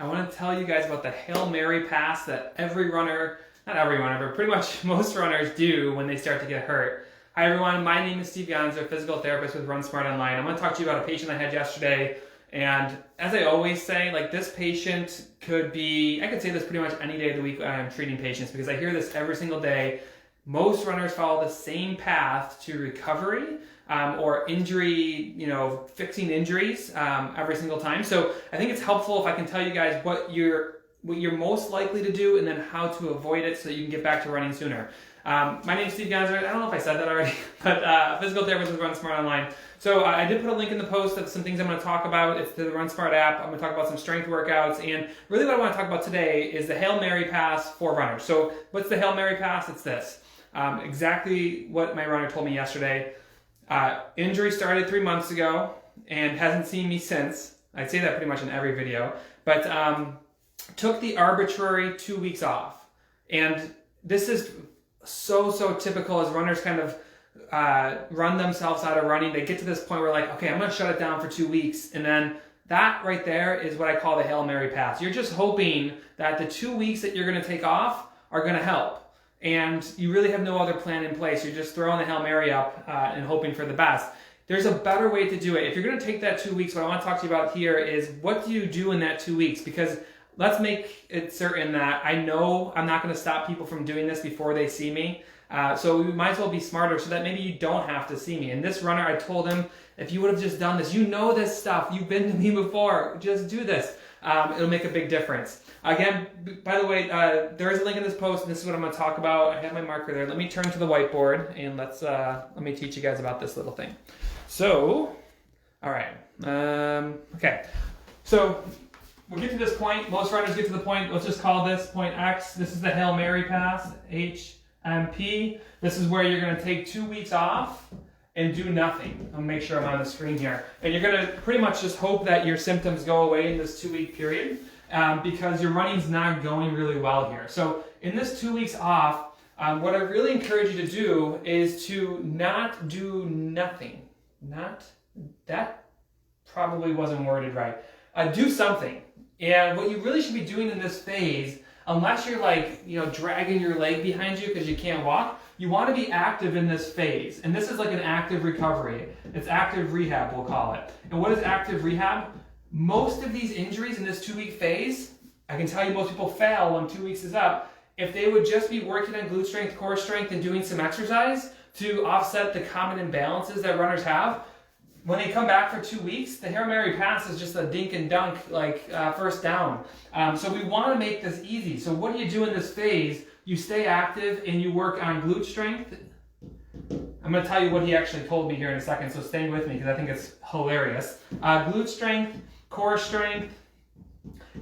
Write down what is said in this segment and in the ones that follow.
I want to tell you guys about the Hail Mary pass that every runner, not every runner, but pretty much most runners do when they start to get hurt. Hi everyone, my name is Steve Gonzo, physical therapist with RunSmart Online. I'm going to talk to you about a patient I had yesterday, and as I always say, like this patient could be, I could say this pretty much any day of the week when I'm treating patients because I hear this every single day. Most runners follow the same path to recovery or injury, fixing injuries every single time. So I think it's helpful if I can tell you guys what you're most likely to do and then how to avoid it so that you can get back to running sooner. My name is Steve Gonzo. I don't know if I said that already, but physical therapist with RunSmart Online. So I did put a link in the post of some things I'm going to talk about. It's the RunSmart app. I'm going to talk about some strength workouts. And really what I want to talk about today is the Hail Mary pass for runners. So what's the Hail Mary pass? It's this. Exactly what my runner told me yesterday. Injury started 3 months ago and hasn't seen me since. I say that pretty much in every video. But took the arbitrary 2 weeks off. And this is so typical as runners kind of run themselves out of running. They get to this point where like, okay, I'm going to shut it down for 2 weeks. And then that right there is what I call the Hail Mary pass. You're just hoping that the 2 weeks that you're going to take off are going to help. And you really have no other plan in place. You're just throwing the Hail Mary up and hoping for the best. There's a better way to do it. If you're going to take that 2 weeks, what I want to talk to you about here is what do you do in that 2 weeks? Because let's make it certain that I know I'm not going to stop people from doing this before they see me. So we might as well be smarter so that maybe you don't have to see me. And this runner, I told him, if you would have just done this, you know this stuff. You've been to me before. Just do this. It'll make a big difference. Again, by the way, there is a link in this post, and this is what I'm going to talk about. I have my marker there. Let me turn to the whiteboard, and let me teach you guys about this little thing. So, all right. Okay. So we'll get to this point. Most runners get to the point. Let's just call this point X. This is the Hail Mary pass, HMP. This is where you're going to take 2 weeks off and do nothing. I'll make sure I'm on the screen here. And you're going to pretty much just hope that your symptoms go away in this 2 week period because your running's not going really well here. So in this 2 weeks off, what I really encourage you to do is to not do nothing. That probably wasn't worded right. Do something. And what you really should be doing in this phase, unless you're like, dragging your leg behind you because you can't walk, you want to be active in this phase. And this is like an active recovery. It's active rehab, we'll call it. And what is active rehab? Most of these injuries in this 2 week phase, I can tell you most people fail when 2 weeks is up. If they would just be working on glute strength, core strength, and doing some exercise to offset the common imbalances that runners have, when they come back for 2 weeks, the Hail Mary pass is just a dink and dunk, first down. So we want to make this easy. So what do you do in this phase? You stay active and you work on glute strength. I'm going to tell you what he actually told me here in a second, so stay with me because I think it's hilarious. Glute strength, core strength,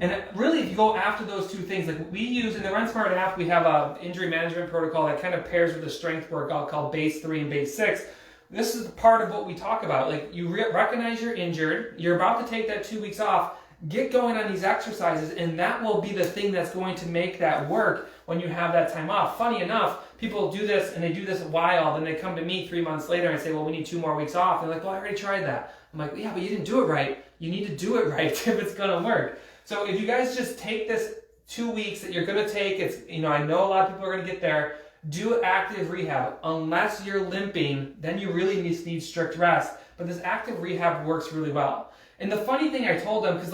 and really if you go after those two things, like we use in the RunSmart app, we have an injury management protocol that kind of pairs with a strength workout called Base 3 and Base 6. This is part of what we talk about. Like you recognize you're injured, you're about to take that 2 weeks off, get going on these exercises, and that will be the thing that's going to make that work when you have that time off. Funny enough, people do this and they do this a while, then they come to me 3 months later and say, well, we need 2 more weeks off. And they're like, well, I already tried that. I'm like, yeah, but you didn't do it right. You need to do it right if it's going to work. So if you guys just take this 2 weeks that you're going to take, it's, I know a lot of people are going to get there, do active rehab. Unless you're limping, then you really need strict rest. But this active rehab works really well. And the funny thing I told him, because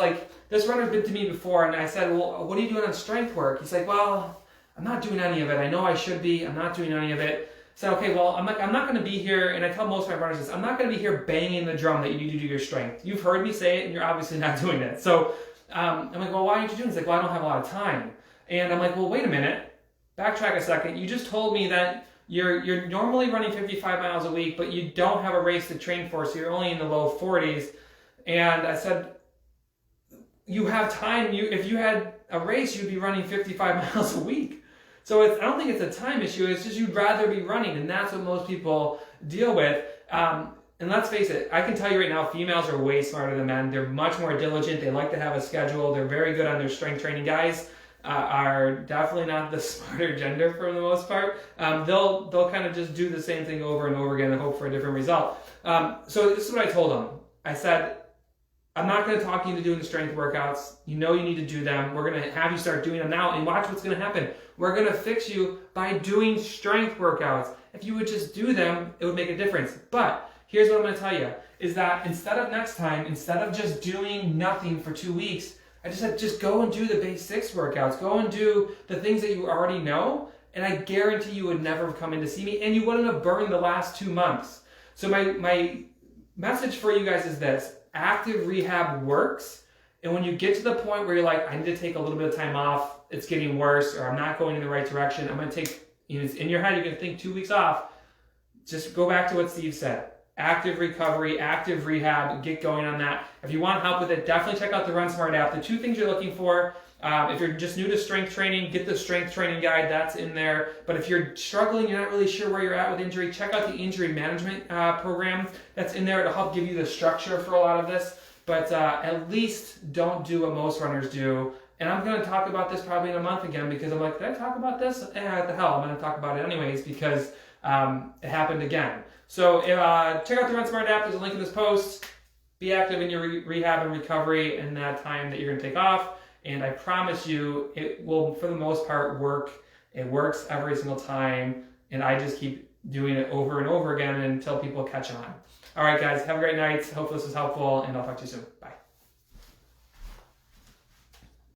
this runner's been to me before, and I said, well, what are you doing on strength work? He's like, well, I'm not doing any of it. I know I should be. I'm not doing any of it. I said, okay, well, I'm not going to be here, and I tell most of my runners this, I'm not going to be here banging the drum that you need to do your strength. You've heard me say it, and you're obviously not doing it. So I'm like, well, why aren't you doing it? He's like, well, I don't have a lot of time. And I'm like, well, wait a minute. Backtrack a second. You just told me that you're normally running 55 miles a week, but you don't have a race to train for, so you're only in the low 40s. And I said, you have time. If you had a race, you'd be running 55 miles a week. So I don't think it's a time issue. It's just you'd rather be running, and that's what most people deal with. And let's face it, I can tell you right now, females are way smarter than men. They're much more diligent. They like to have a schedule. They're very good on their strength training. Guys are definitely not the smarter gender for the most part. They'll kind of just do the same thing over and over again and hope for a different result. So this is what I told them. I said, I'm not going to talk you into doing the strength workouts. You know you need to do them. We're going to have you start doing them now, and watch what's going to happen. We're going to fix you by doing strength workouts. If you would just do them, it would make a difference. But here's what I'm going to tell you, is that instead of just doing nothing for 2 weeks, I just said, just go and do the basics workouts. Go and do the things that you already know, and I guarantee you would never have come in to see me, and you wouldn't have burned the last 2 months. So my message for you guys is this: active rehab works, and when you get to the point where you're like, I need to take a little bit of time off, it's getting worse, or I'm not going in the right direction, I'm going to take, in your head, you're going to think 2 weeks off. Just go back to what Steve said. Active recovery, active rehab, get going on that. If you want help with it, definitely check out the RunSmart app. The 2 things you're looking for, if you're just new to strength training, get the strength training guide, that's in there. But if you're struggling, you're not really sure where you're at with injury, check out the injury management program that's in there. It'll help give you the structure for a lot of this. But at least don't do what most runners do. And I'm going to talk about this probably in a month again, because I'm like, did I talk about this? What the hell, I'm going to talk about it anyways, because it happened again. So check out the RunSmart app. There's a link in this post. Be active in your rehab and recovery in that time that you're going to take off. And I promise you, it will, for the most part, work. It works every single time. And I just keep doing it over and over again until people catch on. All right, guys, have a great night. Hopefully this was helpful, and I'll talk to you soon.